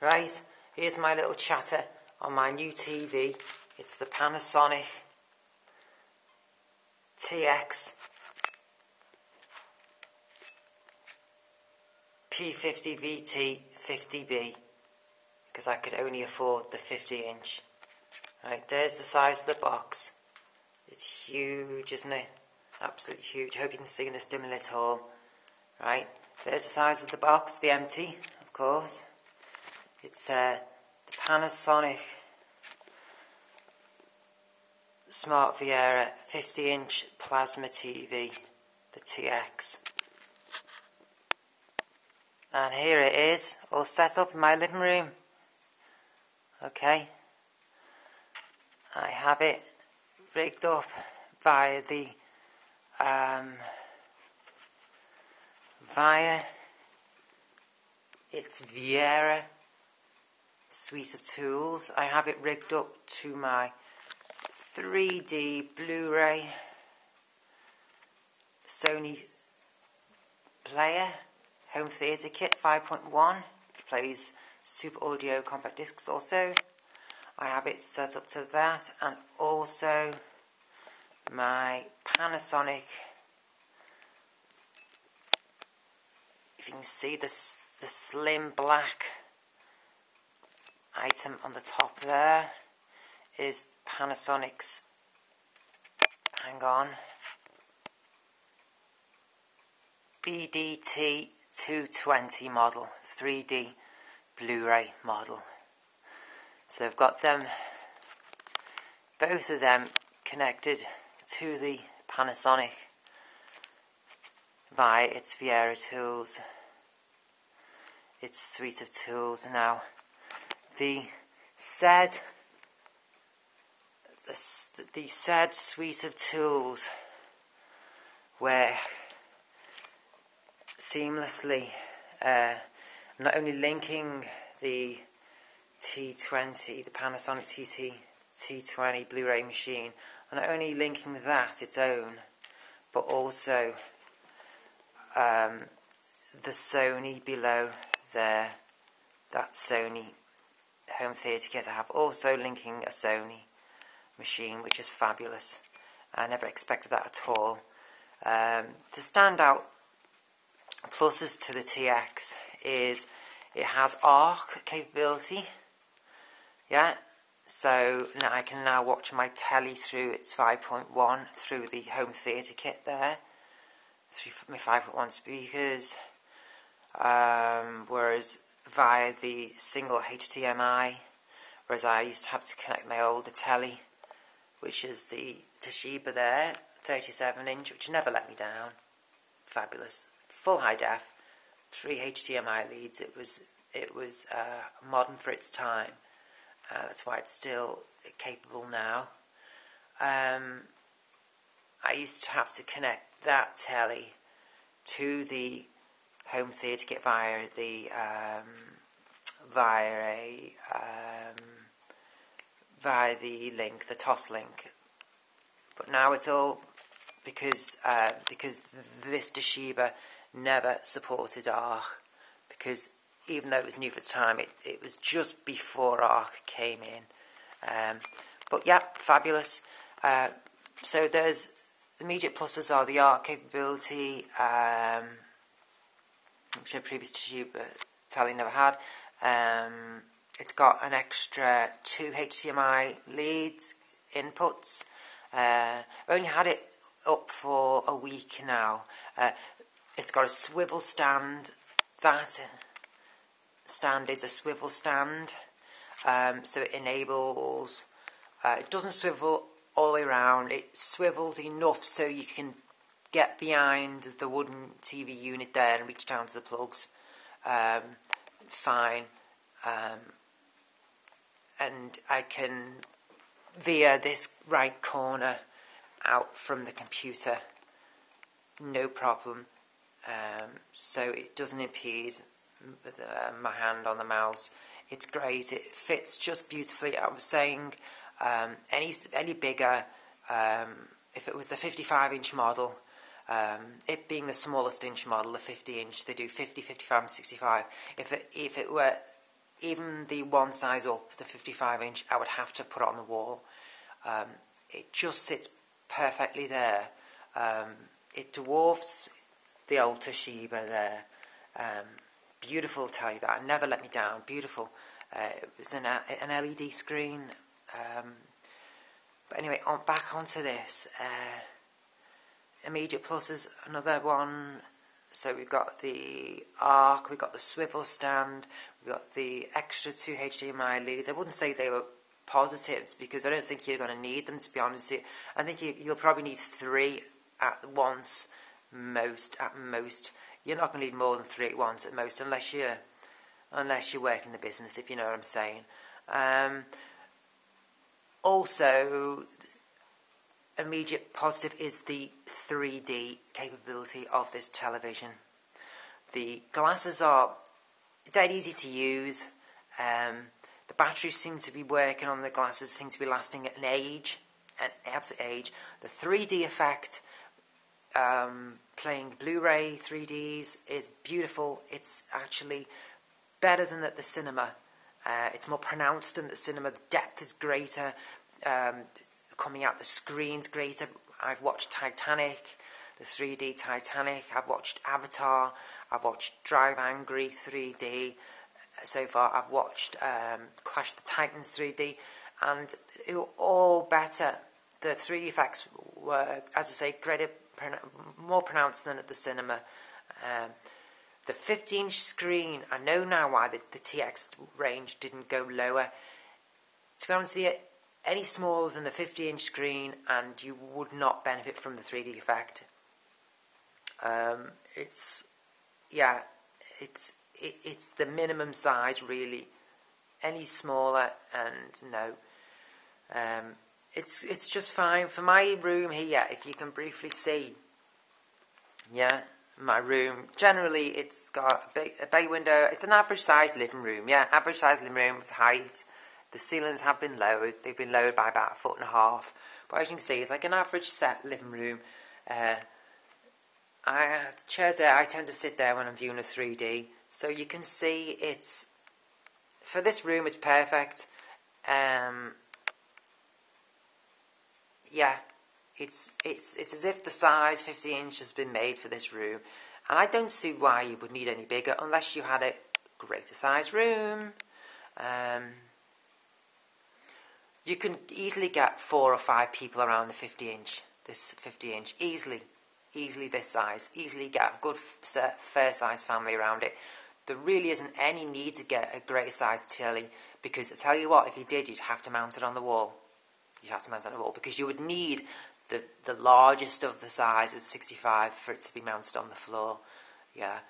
Right, here's my little chatter on my new TV. It's the Panasonic TX P50 VT 50B, because I could only afford the 50-inch. Right, there's the size of the box. It's huge, isn't it? Absolutely huge. Hope you can see in this dimly lit hall. Right, there's the size of the box, the empty, of course. It's the Panasonic Smart Viera 50-inch plasma TV, the TX. And here it is, all set up in my living room. Okay. I have it rigged up via the its Viera suite of tools. I have it rigged up to my 3D Blu-ray Sony player home theatre kit 5.1, which plays Super Audio compact discs also. I have it set up to that, and also my Panasonic, if you can see the slim black item on the top there is Panasonic's, hang on, BDT 220 model, 3D Blu-ray model. So I've got them, both of them connected to the Panasonic via its Viera tools, its suite of tools. Now, the said suite of tools were seamlessly not only linking the T20, the Panasonic T20 Blu-ray machine, not only linking that its own, but also the Sony below there, that Sony home theatre kit. I have also linking a Sony machine, which is fabulous. I never expected that at all. The standout pluses to the TX is it has ARC capability. Yeah, so now I can now watch my telly through its 5.1 through the home theatre kit there, through my 5.1 speakers, whereas via the single HDMI, whereas I used to have to connect my older telly, which is the Toshiba there, 37-inch, which never let me down. Fabulous. Full high def, 3 HDMI leads. It was modern for its time. That's why it's still capable now. I used to have to connect that telly to the home theatre kit via the link, the TOS link. But now it's all because this Toshiba never supported ARC, because even though it was new for the time, it was just before ARC came in. But yeah, fabulous. So there's the immediate pluses are the ARC capability, which a previous Toshiba telly never had. It's got an extra 2 HDMI leads, inputs. I've only had it up for a week now. It's got a swivel stand. That stand is a swivel stand, so it enables, it doesn't swivel all the way around, it swivels enough so you can get behind the wooden TV unit there and reach down to the plugs fine, and I can veer this right corner out from the computer, no problem, so it doesn't impede my hand on the mouse. It's great. It fits just beautifully. I was saying any bigger, if it was the 55-inch model, it being the smallest inch model, the 50-inch, they do 50, 55 and 65. If it were even the one size up, the 55-inch, I would have to put it on the wall. It just sits perfectly there. It dwarfs the old Toshiba there. Beautiful telly that never let me down. Beautiful. It was an LED screen. But anyway, back onto this. Immediate pluses, another one. So we've got the arc, we've got the swivel stand, we've got the extra 2 HDMI leads. I wouldn't say they were positives because I don't think you're going to need them, to be honest with you. I think you'll probably need 3 at once, at most. You're not going to need more than 3 at once at most, unless you work in the business, if you know what I'm saying. Also, immediate positive is the 3D capability of this television. The glasses are dead easy to use. The batteries seem to be working on the glasses, seem to be lasting an absolute age. The 3D effect, playing Blu-ray 3Ds, is beautiful. It's actually better than at the cinema. It's more pronounced than the cinema. The depth is greater. Coming out the screen's greater. I've watched Titanic, the 3D Titanic. I've watched Avatar. I've watched Drive Angry 3D. So far, I've watched Clash of the Titans 3D, and they were all better. The 3D effects were, as I say, greater, more pronounced than at the cinema. The 50-inch screen, I know now why the TX range didn't go lower. To be honest with you, any smaller than the 50-inch screen and you would not benefit from the 3D effect. It's the minimum size, really. Any smaller, and no. It's just fine. For my room here, if you can briefly see, my room, generally it's got a bay window. It's an average sized living room, average sized living room with height. The ceilings have been lowered. They've been lowered by about 1.5 foot. But as you can see, it's like an average set living room. The chairs there, I tend to sit there when I'm viewing a 3D. So you can see it's, for this room, it's perfect. It's as if the size 50-inch has been made for this room. And I don't see why you would need any bigger unless you had a greater size room. You can easily get 4 or 5 people around the 50-inch, this 50-inch, easily this size, easily get a good fair size family around it. There really isn't any need to get a greater size telly, because I tell you what, if you did, you'd have to mount it on the wall. You'd have to mount it on the wall, because you would need the largest of the size at 65 for it to be mounted on the floor. Yeah.